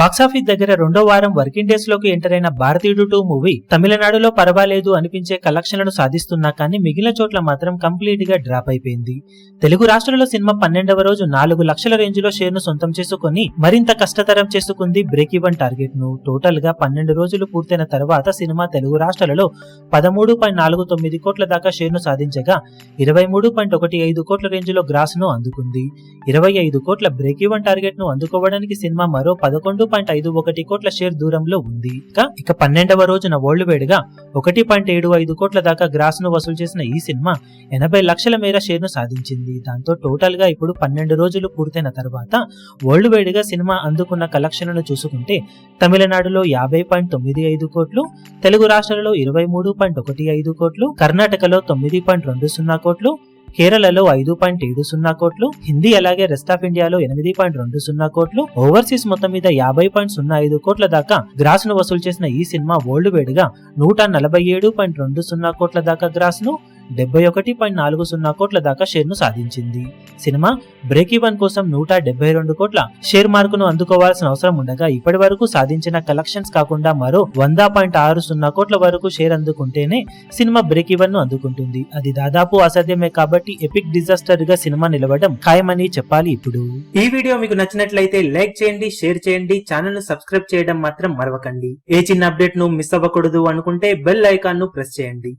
Box office దగ్గర రెండో వారం వర్కింగ్ డేస్ లోకి ఎంటర్ అయిన భారతీయుడు 2 మూవీ తమిళనాడులో పర్వాలేదు అనిపించే కలెక్షన్లను సాధిస్తున్నా కానీ మిగిలిన చోట్ల మాత్రం కంప్లీట్ గా డ్రాప్ అయిపోయింది. తెలుగు రాష్ట్రాలలో సినిమా 12వ రోజు 4 లక్షల రేంజ్ లో షేర్ ను సొంతం చేసుకుని మరింత కష్టతరం చేసుకుంది బ్రేక్ ఈవెన్ టార్గెట్ ను. టోటల్ గా 12 రోజులు పూర్తయిన తర్వాత సినిమా తెలుగు రాష్ట్రాలలో 13.49 కోట్ల దాకా షేర్ ను సాధించగా 23.15 కోట్ల రేంజ్ లో గ్రాస్ ను అందుకుంది. 25 కోట్ల బ్రేక్ ఈవెన్ టార్గెట్ ను అందుకోవడానికి సినిమా మరో 11.51 కోట్ల షేర్ దూరంలో ఉంది. ఇక 12వ రోజున వరల్డ్ వైడ్ గా 1.75 కోట్ల దాకా గ్రాస్ ను వసూలు చేసిన ఈ సినిమా 80 లక్షల మేర షేర్ ను సాధించింది. దాంతో టోటల్ గా ఇప్పుడు 12 రోజులు పూర్తయిన తర్వాత వరల్డ్ వైడ్ గా సినిమా అందుకున్న కలెక్షన్లను చూసుకుంటే తమిళనాడులో 50.95 కోట్లు, తెలుగు రాష్ట్రాలలో 23.15 కోట్లు, కర్ణాటకలో 9.20 కోట్లు, కేరళలో 5.70 కోట్లు, హిందీ అలాగే రెస్ట్ ఆఫ్ ఇండియాలో 8.20 కోట్లు, ఓవర్సీస్ మొత్తం మీద 50.05 కోట్ల దాకా గ్రాస్ ను వసూలు చేసిన ఈ సినిమా వరల్డ్ వైడ్ గా 147.20 కోట్ల దాకా గ్రాస్ ను, 71.40 కోట్ల దాకా షేర్ ను సాధించింది. సినిమా బ్రేక్ ఈవెన్ కోసం 172 కోట్ల షేర్ మార్కును అందుకోవాల్సిన అవసరం ఉండగా ఇప్పటి వరకు సాధించిన కలెక్షన్స్ కాకుండా మరో 100.60 కోట్ల వరకు షేర్ అందుకుంటేనే సినిమా బ్రేక్ ఈవెన్ ను అందుకుంటుంది. అది దాదాపు అసాధ్యమే కాబట్టి ఎపిక్ డిజాస్టర్ గా సినిమా నిలవడం ఖాయమని చెప్పాలి. ఇప్పుడు ఈ వీడియో మీకు నచ్చినట్లయితే లైక్ చేయండి, షేర్ చేయండి, ఛానల్ ను సబ్స్క్రైబ్ చేయడం మాత్రం మరవకండి. ఏ చిన్న అప్డేట్ ను మిస్ అవ్వకూడదు అనుకుంటే బెల్ ఐకాన్ ను ప్రెస్ చేయండి.